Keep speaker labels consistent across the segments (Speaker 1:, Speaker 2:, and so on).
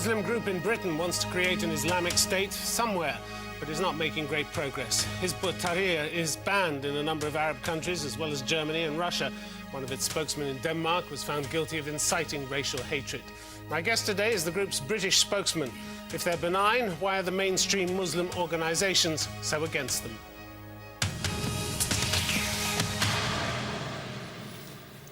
Speaker 1: Muslim group in Britain wants to create an Islamic state somewhere, but is not making great progress. Hizb ut-Tahrir is banned in a number of Arab countries, as well as Germany and Russia. One of its spokesmen in Denmark was found guilty of inciting racial hatred. My guest today is the group's British spokesman. If they're benign, why are the mainstream Muslim organisations so against them?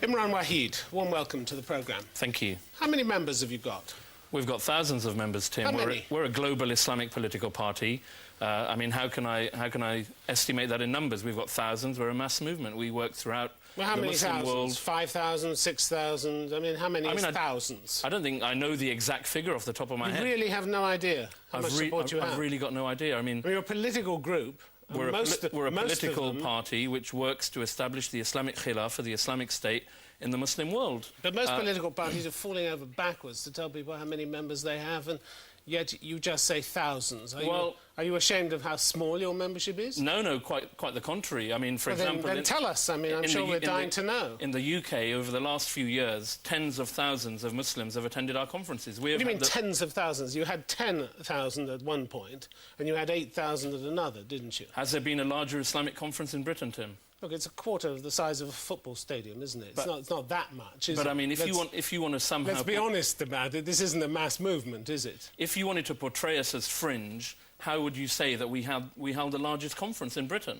Speaker 1: Imran Waheed, warm welcome to the programme.
Speaker 2: Thank you.
Speaker 1: How many members have you got?
Speaker 2: We've got thousands of members, Tim.
Speaker 1: How many?
Speaker 2: We're a global Islamic political party. I mean, how can I estimate that in numbers? We've got thousands. We're a mass movement. We work throughout the Muslim world.
Speaker 1: 5,000, 6,000? I mean, how many thousands?
Speaker 2: I don't think I know the exact figure off the top of my head.
Speaker 1: You really have no idea how much support you have?
Speaker 2: I've really got no idea. I mean,
Speaker 1: you're a political group.
Speaker 2: We're a political party which works to establish the Islamic Khilafah, the Islamic State, in the Muslim world.
Speaker 1: But most political parties are falling over backwards to tell people how many members they have, and yet you just say thousands. Are you ashamed of how small your membership is?
Speaker 2: No, quite the contrary. I mean, for example...
Speaker 1: Then tell us. I mean, I'm sure we're dying to know.
Speaker 2: In the UK, over the last few years, tens of thousands of Muslims have attended our conferences.
Speaker 1: What do you mean tens of thousands? You had 10,000 at one point, and you had 8,000 at another, didn't you?
Speaker 2: Has there been a larger Islamic conference in Britain, Tim?
Speaker 1: Look, it's a quarter of the size of a football stadium, isn't it? It's not that much, is it?
Speaker 2: But, I mean, if you want to somehow...
Speaker 1: Let's be honest about it. This isn't a mass movement, is it?
Speaker 2: If you wanted to portray us as fringe, how would you say that we held the largest conference in Britain?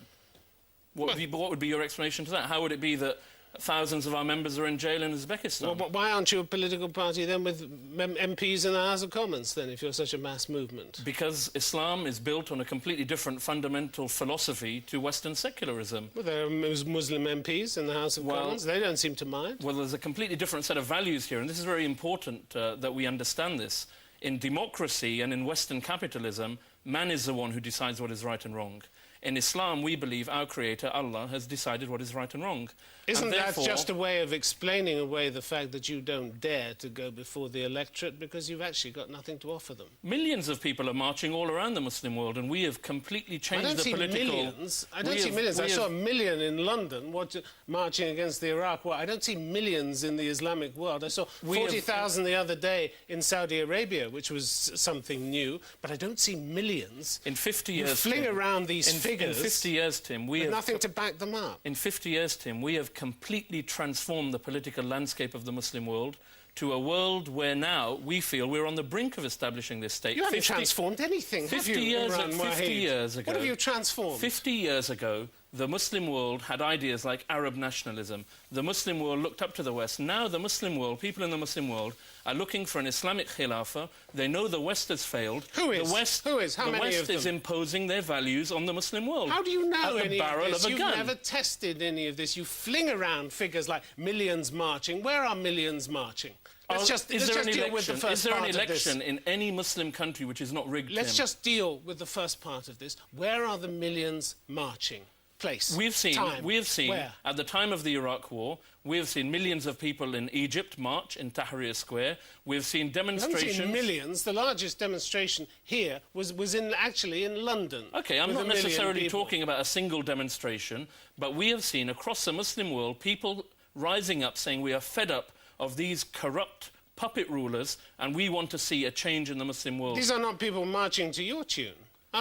Speaker 2: What would be your explanation to that? How would it be that thousands of our members are in jail in Uzbekistan?
Speaker 1: Well, why aren't you a political party then with MPs in the House of Commons then, if you're such a mass movement?
Speaker 2: Because Islam is built on a completely different fundamental philosophy to Western secularism.
Speaker 1: Well, there are Muslim MPs in the House of Commons. They don't seem to mind.
Speaker 2: Well, there's a completely different set of values here, and this is very important that we understand this. In democracy and in Western capitalism, man is the one who decides what is right and wrong. In Islam, we believe our Creator, Allah, has decided what is right and wrong.
Speaker 1: Isn't that just a way of explaining away the fact that you don't dare to go before the electorate because you've actually got nothing to offer them?
Speaker 2: Millions of people are marching all around the Muslim world, and we have completely changed the political...
Speaker 1: I don't see millions. I saw 1 million in London marching against the Iraq war. I don't see millions in the Islamic world. I saw 40,000 the other day in Saudi Arabia, which was something new, but I don't see millions.
Speaker 2: In 50 years...
Speaker 1: You fling around these figures...
Speaker 2: In 50 years, Tim, we have...
Speaker 1: nothing to back them up.
Speaker 2: In 50 years, Tim, we have completely transformed the political landscape of the Muslim world to a world where now we feel we're on the brink of establishing this state.
Speaker 1: You haven't transformed anything, have you, Imran Waheed?
Speaker 2: 50 years ago...
Speaker 1: What have you transformed?
Speaker 2: 50 years ago, the Muslim world had ideas like Arab nationalism. The Muslim world looked up to the West. Now the Muslim world, people in the Muslim world, are looking for an Islamic Khilafah. They know the West has failed.
Speaker 1: Who is?
Speaker 2: How many of them? The West is imposing their values on the Muslim world.
Speaker 1: How do you know
Speaker 2: any of this?
Speaker 1: You've never tested any of this. You fling around figures like millions marching. Where are millions marching? Let's just deal with the first part of this.
Speaker 2: Is there an election in any Muslim country which is not rigged,
Speaker 1: Let's just deal with the first part of this. Where are the millions marching? Place.
Speaker 2: We have seen,
Speaker 1: Where?
Speaker 2: At the time of the Iraq War, we have seen millions of people in Egypt march in Tahrir Square. We've seen demonstrations...
Speaker 1: We haven't seen millions. The largest demonstration here was actually in London.
Speaker 2: OK, I'm not necessarily talking about a single demonstration, but we have seen across the Muslim world people rising up saying we are fed up of these corrupt puppet rulers and we want to see a change in the Muslim world.
Speaker 1: These are not people marching to your tune.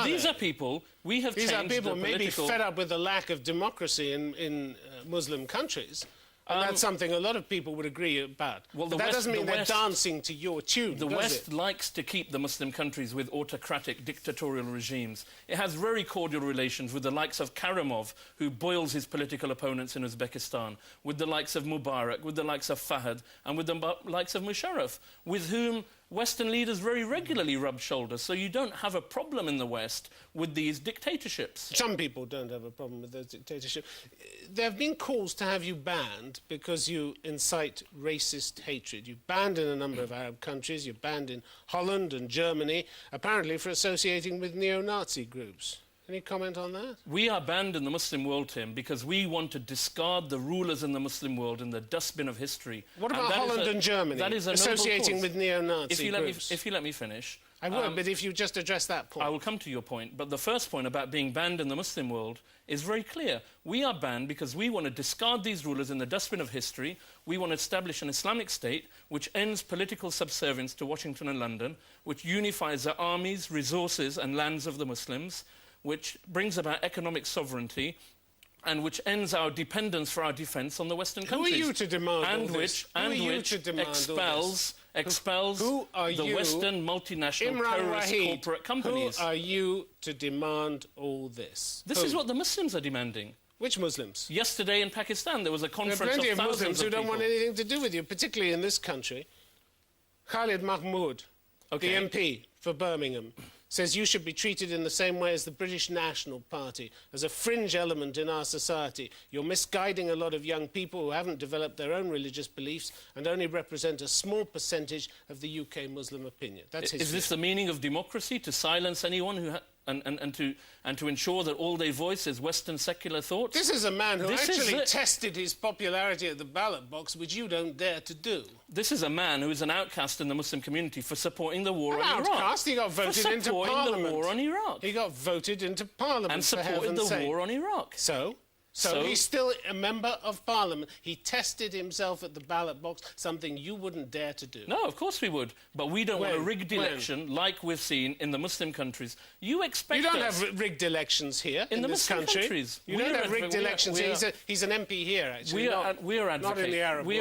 Speaker 2: These are people, we have changed the political... These are people maybe
Speaker 1: fed up with the lack of democracy in Muslim countries. And that's something a lot of people would agree about. Well, but that doesn't mean they're dancing to your tune,
Speaker 2: The West likes to keep the Muslim countries with autocratic, dictatorial regimes. It has very cordial relations with the likes of Karimov, who boils his political opponents in Uzbekistan, with the likes of Mubarak, with the likes of Fahd, and with the likes of Musharraf, with whom Western leaders very regularly rub shoulders, so you don't have a problem in the West with these dictatorships.
Speaker 1: Some people don't have a problem with those dictatorships. There have been calls to have you banned because you incite racist hatred. You're banned in a number of Arab countries. You're banned in Holland and Germany, apparently for associating with neo-Nazi groups. Any comment on that?
Speaker 2: We are banned in the Muslim world, Tim, because we want to discard the rulers in the Muslim world in the dustbin of history.
Speaker 1: What about Holland and Germany,
Speaker 2: that is
Speaker 1: associating with neo-Nazi groups?
Speaker 2: If you let me finish,
Speaker 1: I would, but if you just address that point.
Speaker 2: I will come to your point, but the first point about being banned in the Muslim world is very clear. We are banned because we want to discard these rulers in the dustbin of history. We want to establish an Islamic state which ends political subservience to Washington and London, which unifies the armies, resources and lands of the Muslims, which brings about economic sovereignty, and which ends our dependence for our defence on the Western countries.
Speaker 1: Who are you to demand all this?
Speaker 2: Which expels the Western multinational
Speaker 1: Imran
Speaker 2: terrorist
Speaker 1: Waheed,
Speaker 2: corporate companies.
Speaker 1: Who are you to demand all this?
Speaker 2: This is what the Muslims are demanding.
Speaker 1: Which Muslims?
Speaker 2: Yesterday in Pakistan, there was a conference
Speaker 1: There are plenty of
Speaker 2: thousands
Speaker 1: Muslims who don't
Speaker 2: people.
Speaker 1: want anything to do with you, particularly in this country. Khalid Mahmood, the MP for Birmingham, says you should be treated in the same way as the British National Party, as a fringe element in our society. You're misguiding a lot of young people who haven't developed their own religious beliefs and only represent a small percentage of the UK Muslim opinion. That's his
Speaker 2: Is this the meaning of democracy, to silence anyone who and to ensure that all they voice is Western secular thoughts?
Speaker 1: This is a man who actually tested his popularity at the ballot box, which you don't dare to do.
Speaker 2: This is a man who is an outcast in the Muslim community for supporting the war on Iraq.
Speaker 1: Outcast? He got voted into Parliament.
Speaker 2: The war on Iraq.
Speaker 1: He got voted into Parliament
Speaker 2: and supported the war on Iraq.
Speaker 1: So he's still a member of Parliament. He tested himself at the ballot box, something you wouldn't dare to do.
Speaker 2: No, of course we would. But we don't want a rigged election like we've seen in the Muslim countries. You expect
Speaker 1: don't have rigged elections here in this
Speaker 2: Muslim
Speaker 1: country.
Speaker 2: Countries.
Speaker 1: You don't have rigged elections here. He's an MP here, actually.
Speaker 2: We are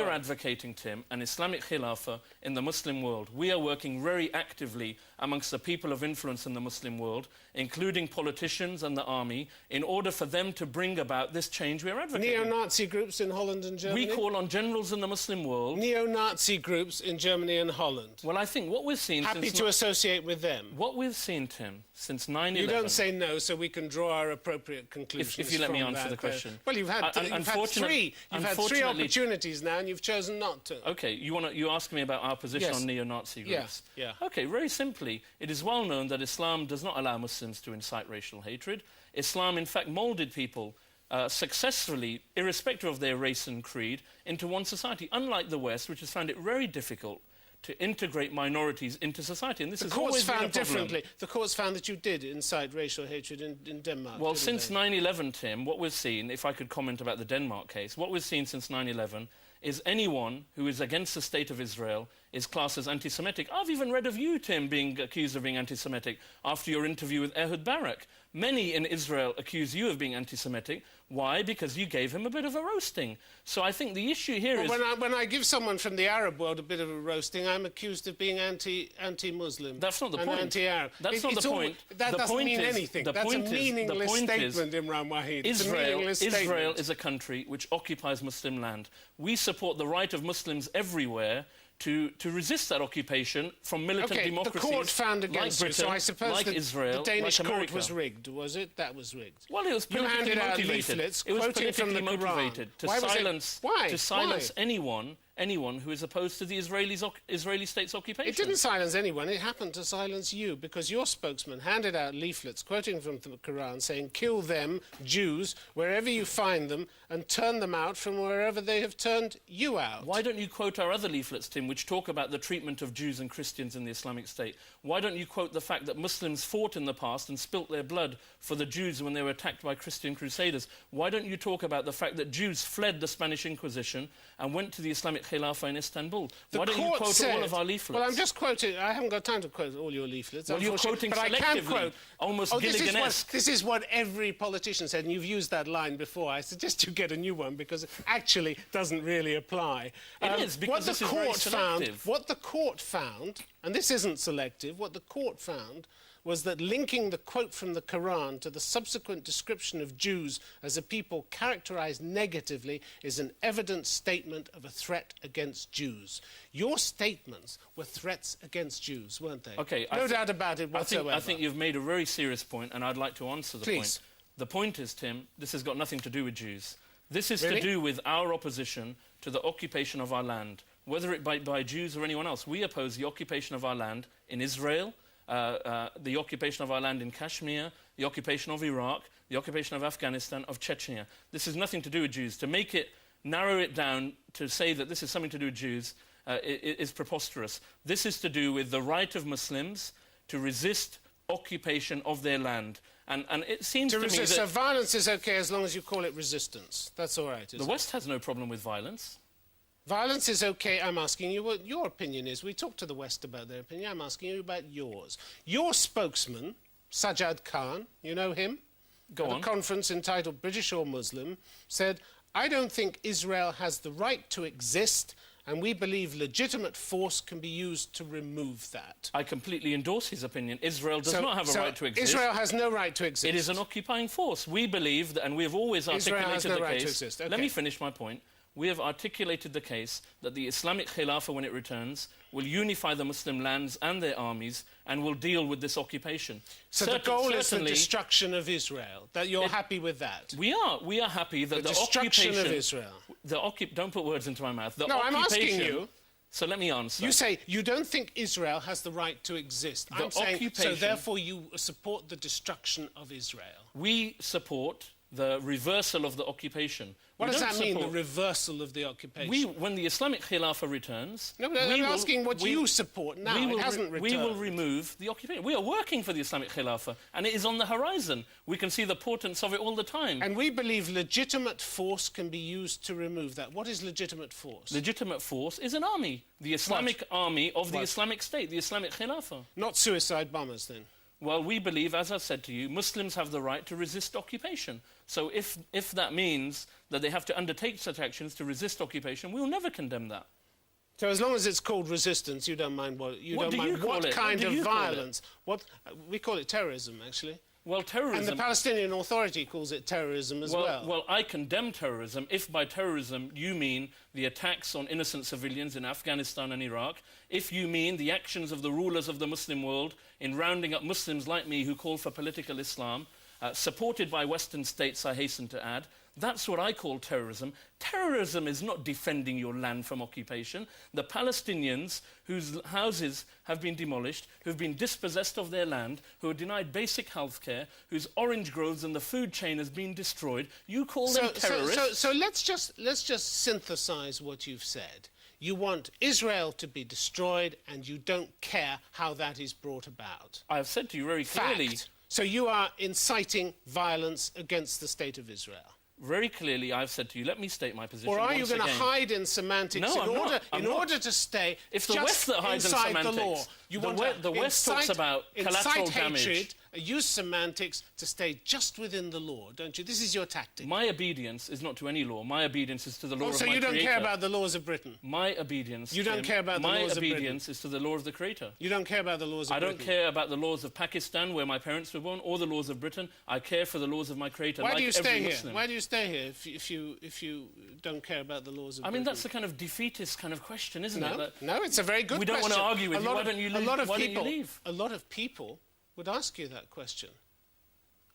Speaker 1: advocating,
Speaker 2: Tim, an Islamic Khilafah in the Muslim world. We are working very actively amongst the people of influence in the Muslim world, including politicians and the army, in order for them to bring about this change we are advocating.
Speaker 1: Neo-Nazi groups in Holland and Germany?
Speaker 2: We call on generals in the Muslim world.
Speaker 1: Neo-Nazi groups in Germany and Holland?
Speaker 2: Well, I think what we've seen...
Speaker 1: Happy to associate with them?
Speaker 2: What we've seen, Tim, since 9/11...
Speaker 1: You don't say no, so we can draw our appropriate conclusions
Speaker 2: if you let me answer the question.
Speaker 1: Well, you've had three opportunities now, and you've chosen not to.
Speaker 2: OK, you ask me about our position on neo-Nazi groups.
Speaker 1: Yeah.
Speaker 2: OK, very simply, it is well known that Islam does not allow Muslims to incite racial hatred. Islam, in fact, moulded people successfully, irrespective of their race and creed, into one society, unlike the West, which has found it very difficult to integrate minorities into society. And this has always been a problem.
Speaker 1: Differently. The courts found that you did incite racial hatred in Denmark.
Speaker 2: Well, since 9/11, Tim, what we've seen, if I could comment about the Denmark case, what we've seen since 9/11 is anyone who is against the state of Israel is classed as anti-Semitic. I've even read of you, Tim, being accused of being anti-Semitic after your interview with Ehud Barak. Many in Israel accuse you of being anti-Semitic. Why? Because you gave him a bit of a roasting. So I think the issue here is...
Speaker 1: When I give someone from the Arab world a bit of a roasting, I'm accused of being anti-Muslim.
Speaker 2: That's not the point.
Speaker 1: Anti-Arab.
Speaker 2: That's not the point.
Speaker 1: That doesn't mean anything. That's a meaningless statement, Imran Waheed.
Speaker 2: Israel is a country which occupies Muslim land. We support the right of Muslims everywhere to resist that occupation from militant democracies.
Speaker 1: The court found against
Speaker 2: like Britain,
Speaker 1: you, so I suppose
Speaker 2: like Israel,
Speaker 1: the Danish
Speaker 2: like
Speaker 1: court was rigged, was it? That was rigged.
Speaker 2: Well, it was politically motivated.
Speaker 1: It was politically
Speaker 2: motivated to silence anyone who is opposed to the Israeli state's occupation.
Speaker 1: It didn't silence anyone. It happened to silence you, because your spokesman handed out leaflets quoting from the Quran saying, kill them, Jews, wherever you find them, and turn them out from wherever they have turned you out.
Speaker 2: Why don't you quote our other leaflets, Tim, which talk about the treatment of Jews and Christians in the Islamic State? Why don't you quote the fact that Muslims fought in the past and spilt their blood for the Jews when they were attacked by Christian crusaders? Why don't you talk about the fact that Jews fled the Spanish Inquisition and went to the Islamic Khilafah in Istanbul? Why don't you quote all of our leaflets?
Speaker 1: Well, I'm just quoting. I haven't got time to quote all your leaflets.
Speaker 2: Well, you're quoting selectively,
Speaker 1: I can quote.
Speaker 2: Almost Gilligan-esque.
Speaker 1: This is what every politician said, and you've used that line before. I suggest you get a new one, because it actually doesn't really apply.
Speaker 2: It is, because this is very selective.
Speaker 1: What the court found, and this isn't selective, what the court found was that linking the quote from the Quran to the subsequent description of Jews as a people characterized negatively is an evident statement of a threat against Jews. Your statements were threats against Jews, weren't they?
Speaker 2: Okay,
Speaker 1: no doubt about it whatsoever.
Speaker 2: I think you've made a very serious point, and I'd like to answer the point. The point is, Tim, this has got nothing to do with Jews. This is to do with our opposition to the occupation of our land, whether it by Jews or anyone else. We oppose the occupation of our land in Israel, the occupation of our land in Kashmir, the occupation of Iraq, the occupation of Afghanistan, of Chechnya. This has nothing to do with Jews. To narrow it down to say that this is something to do with Jews is preposterous. This is to do with the right of Muslims to resist occupation of their land. And it seems to me that...
Speaker 1: So violence is OK as long as you call it resistance. That's all right,
Speaker 2: The West has no problem with violence.
Speaker 1: Violence is OK. I'm asking you what your opinion is. We talked to the West about their opinion. I'm asking you about yours. Your spokesman, Sajjad Khan, you know him?
Speaker 2: Go on.
Speaker 1: At a conference entitled British or Muslim, said, I don't think Israel has the right to exist, and we believe legitimate force can be used to remove that.
Speaker 2: I completely endorse his opinion. Israel does not have a right to exist.
Speaker 1: Israel has no right to exist.
Speaker 2: It is an occupying force. We believe that, and we have always articulated
Speaker 1: Israel has no
Speaker 2: the
Speaker 1: right
Speaker 2: case.
Speaker 1: to exist. Okay.
Speaker 2: Let me finish my point. We have articulated the case that the Islamic Khilafah, when it returns, will unify the Muslim lands and their armies and will deal with this occupation.
Speaker 1: So the goal is the destruction of Israel. That you're happy with that?
Speaker 2: We are happy that the
Speaker 1: destruction
Speaker 2: occupation
Speaker 1: of Israel.
Speaker 2: Don't put words into my mouth.
Speaker 1: No, I'm asking you.
Speaker 2: So let me answer.
Speaker 1: You say you don't think Israel has the right to exist. I'm saying, so therefore you support the destruction of Israel.
Speaker 2: We support the reversal of the occupation.
Speaker 1: What does that mean, the reversal of the occupation?
Speaker 2: When the Islamic Khilafah returns...
Speaker 1: No, but I'm asking what you support now. It hasn't returned.
Speaker 2: We will remove the occupation. We are working for the Islamic Khilafah, and it is on the horizon. We can see the portents of it all the time.
Speaker 1: And we believe legitimate force can be used to remove that. What is legitimate force?
Speaker 2: Legitimate force is an army. The Islamic army of the Islamic State, the Islamic Khilafah.
Speaker 1: Not suicide bombers, then?
Speaker 2: Well, we believe, as I've said to you, Muslims have the right to resist occupation. So if that means that they have to undertake such actions to resist occupation, we will never condemn that.
Speaker 1: So as long as it's called resistance, you don't mind what kind of violence. We call it terrorism, actually.
Speaker 2: Well, terrorism...
Speaker 1: And the Palestinian Authority calls it terrorism as well.
Speaker 2: Well, I condemn terrorism if by terrorism you mean the attacks on innocent civilians in Afghanistan and Iraq, if you mean the actions of the rulers of the Muslim world in rounding up Muslims like me who call for political Islam, supported by Western states, I hasten to add. That's what I call terrorism. Terrorism is not defending your land from occupation. The Palestinians whose houses have been demolished, who've been dispossessed of their land, who are denied basic health care, whose orange groves and the food chain has been destroyed, you call them terrorists?
Speaker 1: So let's just synthesize what you've said. You want Israel to be destroyed, and you don't care how that is brought about.
Speaker 2: I have said to you very clearly...
Speaker 1: Fact. So you are inciting violence against the State of Israel.
Speaker 2: Very clearly, I've said to you, let me state my position.
Speaker 1: Or are you
Speaker 2: going
Speaker 1: to hide in semantics in order to stay
Speaker 2: if the West that hides in semantics,
Speaker 1: the law? You
Speaker 2: the West talks about collateral damage.
Speaker 1: Hatred, use semantics to stay just within the law, don't you? This is your tactic.
Speaker 2: My obedience is not to any law. My obedience is to the law of my Creator.
Speaker 1: So you don't care about the laws of Britain?
Speaker 2: My obedience...
Speaker 1: You don't care about the laws of Britain?
Speaker 2: My obedience is to the law of the Creator.
Speaker 1: You don't care about the laws of Britain?
Speaker 2: I don't care about the laws of Pakistan, where my parents were born, or the laws of Britain. I care for the laws of my Creator.
Speaker 1: Why do you stay here? Why do you stay here if you don't care about the laws of Britain?
Speaker 2: I mean, that's a kind of defeatist kind of question, isn't it?
Speaker 1: No, it's a very good question.
Speaker 2: We don't want to argue with you. Why don't you leave?
Speaker 1: A lot of people would ask you that question.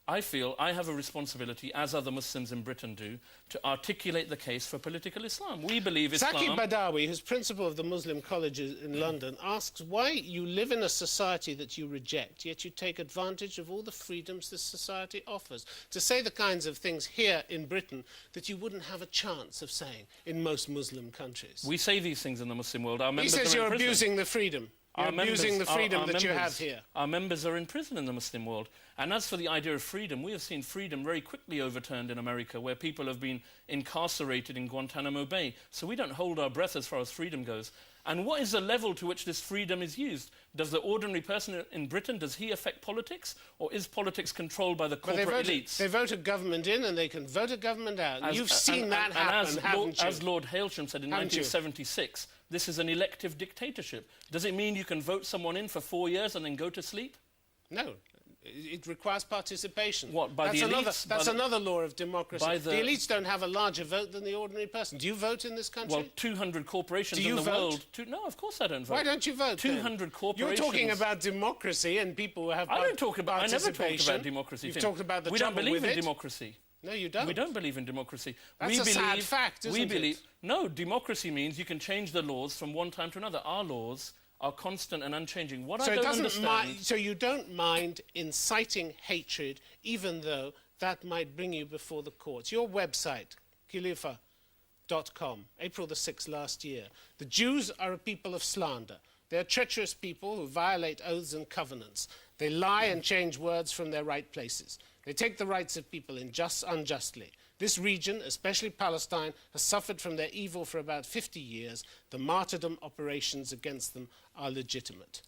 Speaker 2: I feel I have a responsibility, as other Muslims in Britain do, to articulate the case for political Islam. We believe Islam...
Speaker 1: Saki Badawi, who's principal of the Muslim colleges in London, asks why you live in a society that you reject, yet you take advantage of all the freedoms this society offers. To say the kinds of things here in Britain that you wouldn't have a chance of saying in most Muslim countries.
Speaker 2: We say these things in the Muslim world. Our members
Speaker 1: he says you're
Speaker 2: in prison.
Speaker 1: abusing the freedom. You're abusing the freedom that you have here.
Speaker 2: Our members are in prison in the Muslim world. And as for the idea of freedom, we have seen freedom very quickly overturned in America, where people have been incarcerated in Guantanamo Bay. So we don't hold our breath as far as freedom goes. And what is the level to which this freedom is used? Does the ordinary person in Britain, does he affect politics? Or is politics controlled by the corporate elites?
Speaker 1: They vote a government in and they can vote a government out. You've seen that happen, haven't you?
Speaker 2: As Lord Hailsham said in 1976, this is an elective dictatorship. Does it mean you can vote someone in for 4 years and then go to sleep?
Speaker 1: No. It requires participation.
Speaker 2: What, by the elites?
Speaker 1: That's another law of democracy. The elites don't have a larger vote than the ordinary person. Do you vote in this country?
Speaker 2: Well, 200 corporations in the world... No, of course I don't vote.
Speaker 1: Why don't you vote
Speaker 2: 200 corporations...
Speaker 1: You're talking about democracy and people who have participation.
Speaker 2: I never talked about democracy.
Speaker 1: You've talked about the
Speaker 2: We don't believe in democracy.
Speaker 1: No, you don't.
Speaker 2: We don't believe in democracy.
Speaker 1: That's a sad fact, isn't it?
Speaker 2: No, democracy means you can change the laws from one time to another. Our laws are constant and unchanging. What I don't understand...
Speaker 1: So you don't mind inciting hatred, even though that might bring you before the courts. Your website, khalifa.com, April the 6th last year. The Jews are a people of slander. They are treacherous people who violate oaths and covenants. They lie and change words from their right places. They take the rights of people unjustly. This region, especially Palestine, has suffered from their evil for about 50 years. The martyrdom operations against them are legitimate.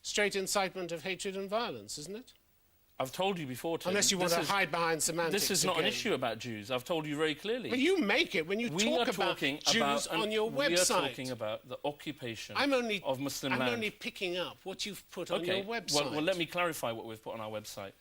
Speaker 1: Straight incitement of hatred and violence, isn't it?
Speaker 2: I've told you before, Tim.
Speaker 1: Unless you want to hide behind semantics.
Speaker 2: This is not an issue about Jews. I've told you very clearly.
Speaker 1: But you make it when you talk about Jews on your website.
Speaker 2: We are talking about the occupation of Muslim land.
Speaker 1: I'm only picking up what you've put on your website.
Speaker 2: Well, let me clarify what we've put on our website.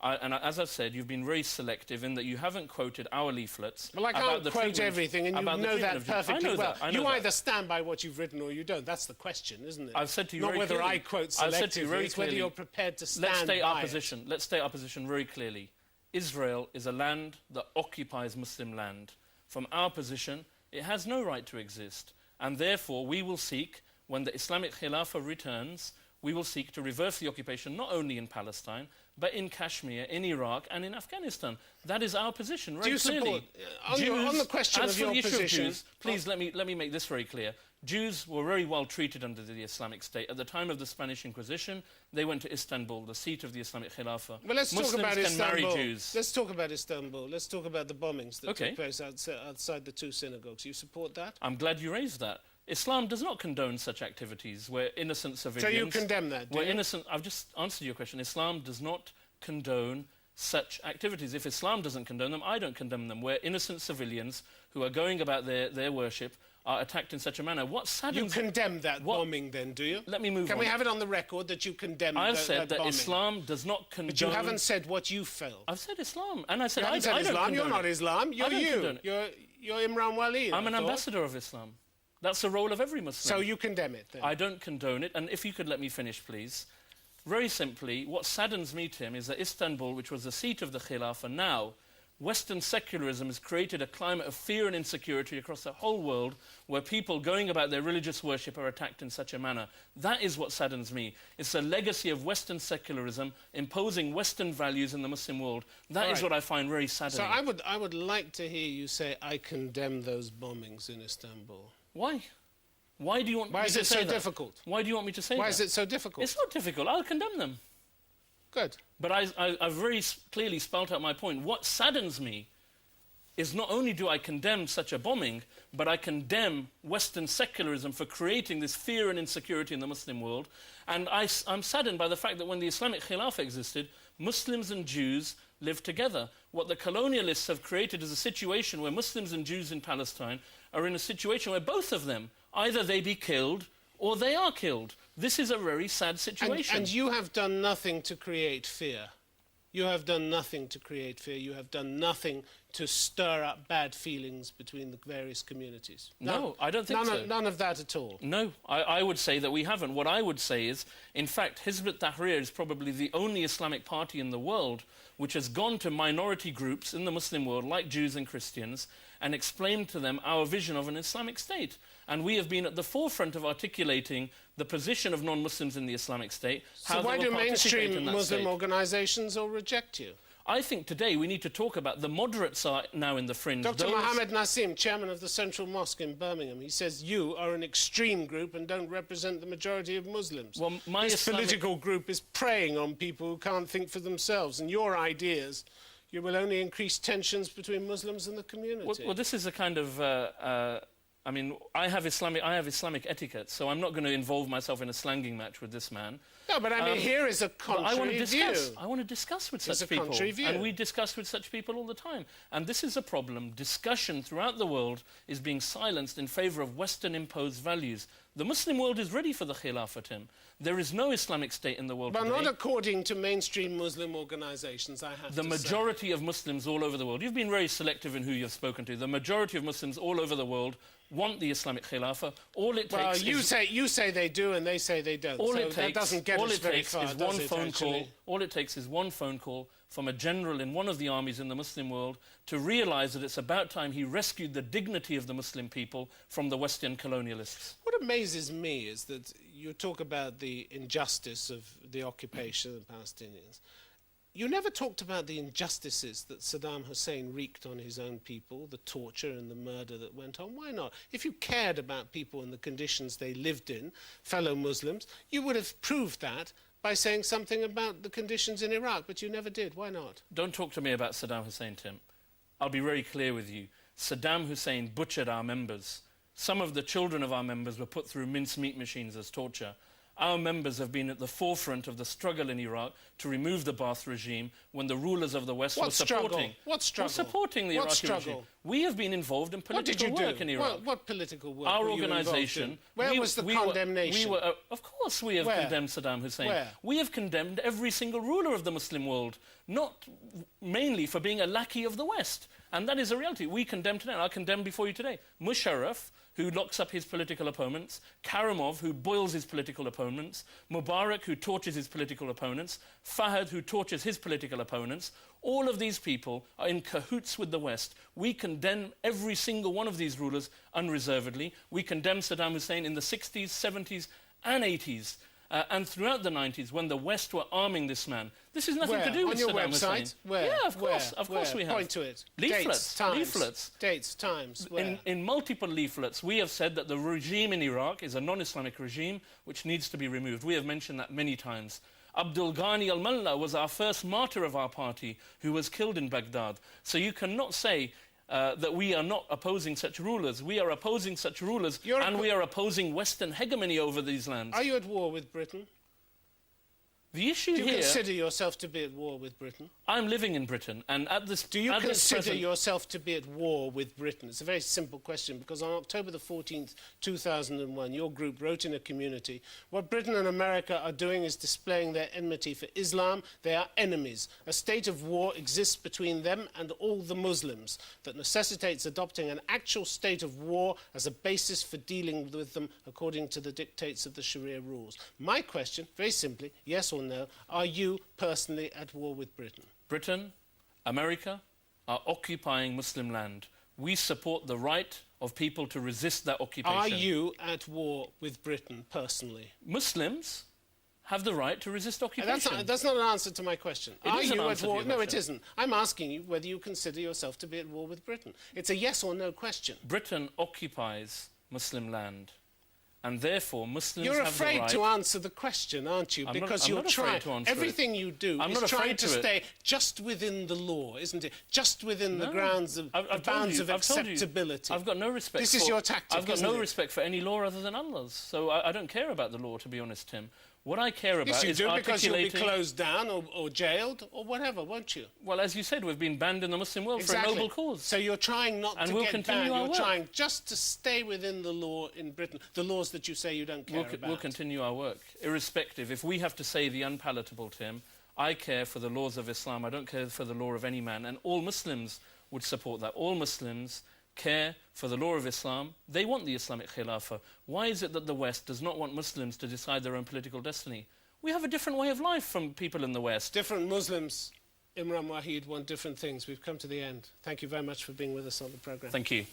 Speaker 2: As I've said, you've been very selective in that you haven't quoted our leaflets.
Speaker 1: Well, I can't quote everything, and you know that perfectly well. You either stand by what you've written or you don't. That's the question, isn't it?
Speaker 2: I've said to you
Speaker 1: not
Speaker 2: very
Speaker 1: whether
Speaker 2: clearly.
Speaker 1: I quote selectively, it's whether you're prepared to stand by it.
Speaker 2: Let's state our position very clearly. Israel is a land that occupies Muslim land. From our position, it has no right to exist. And therefore, we will seek, when the Islamic Khilafah returns, we will seek to reverse the occupation not only in Palestine, but in Kashmir, in Iraq, and in Afghanistan. That is our position, very clearly.
Speaker 1: On the question of your position...
Speaker 2: Jews, please, let me make this very clear. Jews were very well treated under the Islamic State. At the time of the Spanish Inquisition, they went to Istanbul, the seat of the Islamic Khilafah.
Speaker 1: Well, let's talk about Istanbul.
Speaker 2: Marry Jews.
Speaker 1: Let's talk about Istanbul. Let's talk about the bombings that took place outside the two synagogues. You support that?
Speaker 2: I'm glad you raised that. Islam does not condone such activities where innocent civilians...
Speaker 1: So you condemn that, do you?
Speaker 2: Innocent... I've just answered your question. Islam does not condone such activities. If Islam doesn't condone them, I don't condemn them, where innocent civilians who are going about their worship are attacked in such a manner. What saddens...
Speaker 1: You condemn that bombing then, do you?
Speaker 2: Let me move on.
Speaker 1: Can we have it on the record that you condemn that bombing?
Speaker 2: I've said that Islam does not condone...
Speaker 1: But you haven't said what you felt.
Speaker 2: I've said Islam. And I said
Speaker 1: I don't Islam. You're not Islam. You're you. You're Imran Waheed.
Speaker 2: I'm an ambassador of Islam. That's the role of every Muslim.
Speaker 1: So you condemn it, then?
Speaker 2: I don't condone it. And if you could let me finish, please. Very simply, what saddens me, Tim, is that Istanbul, which was the seat of the Khilafah, now, Western secularism has created a climate of fear and insecurity across the whole world where people going about their religious worship are attacked in such a manner. That is what saddens me. It's a legacy of Western secularism imposing Western values in the Muslim world. That is what I find very saddening.
Speaker 1: So I would like to hear you say, I condemn those bombings in Istanbul.
Speaker 2: Why? Why do you want me to say that?
Speaker 1: Why is it so difficult?
Speaker 2: Why do you want me to say that?
Speaker 1: Why is it so difficult?
Speaker 2: It's not difficult. I'll condemn them.
Speaker 1: Good.
Speaker 2: But I've very clearly spelt out my point. What saddens me is not only do I condemn such a bombing, but I condemn Western secularism for creating this fear and insecurity in the Muslim world. And I'm saddened by the fact that when the Islamic Khilafah existed, Muslims and Jews lived together. What the colonialists have created is a situation where Muslims and Jews in Palestine are in a situation where both of them, either they be killed or they are killed. This is a very sad situation.
Speaker 1: And you have done nothing to create fear. You have done nothing to create fear. You have done nothing to stir up bad feelings between the various communities.
Speaker 2: No, I don't think so.
Speaker 1: None of that at all.
Speaker 2: No, I would say that we haven't. What I would say is, in fact, Hizb ut-Tahrir is probably the only Islamic party in the world which has gone to minority groups in the Muslim world, like Jews and Christians, and explained to them our vision of an Islamic state. And we have been at the forefront of articulating the position of non-Muslims in the Islamic State.
Speaker 1: So why do mainstream Muslim organisations all reject you?
Speaker 2: I think today we need to talk about the moderates are now in the fringe.
Speaker 1: Dr. Mohammed Nassim, chairman of the Central Mosque in Birmingham, he says you are an extreme group and don't represent the majority of Muslims. Well, this political group is preying on people who can't think for themselves, and your ideas, you will only increase tensions between Muslims and the community.
Speaker 2: Well, this is a kind of... I mean, I have Islamic etiquette, so I'm not going to involve myself in a slanging match with this man.
Speaker 1: No, but I mean, here is a contrary view.
Speaker 2: I want to discuss with such people. And we discuss with such people all the time. And this is a problem. Discussion throughout the world is being silenced in favour of Western-imposed values. The Muslim world is ready for the Khilafah, Tim. There is no Islamic state in the world today.
Speaker 1: But not according to mainstream Muslim organisations, I have to say.
Speaker 2: The majority of Muslims all over the world, you've been very selective in who you've spoken to, the majority of Muslims all over the world want the Islamic Khilafah. All it takes
Speaker 1: you say they do and they say they don't. That doesn't get us very far, does it, actually?
Speaker 2: All it takes is one phone call from a general in one of the armies in the Muslim world to realise that it's about time he rescued the dignity of the Muslim people from the Western colonialists.
Speaker 1: What amazes me is that you talk about the injustice of the occupation of the Palestinians. You never talked about the injustices that Saddam Hussein wreaked on his own people, the torture and the murder that went on. Why not? If you cared about people and the conditions they lived in, fellow Muslims, you would have proved that by saying something about the conditions in Iraq, but you never did. Why not?
Speaker 2: Don't talk to me about Saddam Hussein, Tim. I'll be very clear with you. Saddam Hussein butchered our members. Some of the children of our members were put through mincemeat machines as torture. Our members have been at the forefront of the struggle in Iraq to remove the Ba'ath regime when the rulers of the West were supporting.
Speaker 1: What struggle?
Speaker 2: Were supporting the Iraqi regime. We have been involved in political work in Iraq.
Speaker 1: What political work?
Speaker 2: Our organisation.
Speaker 1: Where was the condemnation?
Speaker 2: Of course, we have condemned Saddam Hussein.
Speaker 1: Where?
Speaker 2: We have condemned every single ruler of the Muslim world, not mainly for being a lackey of the West. And that is a reality. We condemn today. I condemn before you today Musharraf, who locks up his political opponents, Karimov, who boils his political opponents, Mubarak, who tortures his political opponents, Fahad, who tortures his political opponents. All of these people are in cahoots with the West. We condemn every single one of these rulers unreservedly. We condemn Saddam Hussein in the 60s, 70s and 80s. And throughout the 90s, when the West were arming this man. This is nothing to do with Saddam Hussein.
Speaker 1: On your website? Where?
Speaker 2: Yeah, of course we have.
Speaker 1: Point to it.
Speaker 2: Leaflets.
Speaker 1: Dates, times.
Speaker 2: Leaflets.
Speaker 1: Dates, times. Where?
Speaker 2: In multiple leaflets, we have said that the regime in Iraq is a non-Islamic regime which needs to be removed. We have mentioned that many times. Abdul Ghani al-Mullah was our first martyr of our party who was killed in Baghdad. So you cannot say that we are not opposing such rulers. We are opposing such rulers and we are opposing Western hegemony over these lands.
Speaker 1: Are you at war with Britain?
Speaker 2: The issue here...
Speaker 1: Do you consider yourself to be at war with Britain?
Speaker 2: I'm living in Britain, and at this...
Speaker 1: Do you consider yourself to be at war with Britain? It's a very simple question, because on October the 14th, 2001, your group wrote in a community, what Britain and America are doing is displaying their enmity for Islam. They are enemies. A state of war exists between them and all the Muslims that necessitates adopting an actual state of war as a basis for dealing with them according to the dictates of the Sharia rules. My question, very simply, yes or no, are you personally at war with Britain?
Speaker 2: Britain, America are occupying Muslim land. We support the right of people to resist that occupation.
Speaker 1: Are you at war with Britain personally?
Speaker 2: Muslims have the right to resist occupation.
Speaker 1: That's not an answer to my question.
Speaker 2: Are you at war?
Speaker 1: No, it isn't. I'm asking you whether you consider yourself to be at war with Britain. It's a yes or no question.
Speaker 2: Britain occupies Muslim land. And therefore, Muslims
Speaker 1: have the right... You're afraid to answer the question, aren't you? Because you're trying... Everything you do is trying to stay just within the law, isn't it? Just within the grounds of bounds of acceptability.
Speaker 2: I've got no respect
Speaker 1: This is your tactic,
Speaker 2: I've got no respect for any law other than Allah's. So I don't care about the law, to be honest, Tim. What I care about is articulating...
Speaker 1: because you'll be closed down or jailed or whatever, won't you?
Speaker 2: Well, as you said, we've been banned in the Muslim world for a noble cause.
Speaker 1: So you're trying not to get banned. You're trying just to stay within the law in Britain, the laws that you say you don't care about.
Speaker 2: We'll continue our work, irrespective. If we have to say the unpalatable, Tim, I care for the laws of Islam. I don't care for the law of any man. And all Muslims would support that. All Muslims care for the law of Islam. They want the Islamic Khilafah. Why is it that the West does not want Muslims to decide their own political destiny? We have a different way of life from people in the West.
Speaker 1: Different Muslims, Imran Waheed, want different things. We've come to the end. Thank you very much for being with us on the programme.
Speaker 2: Thank you.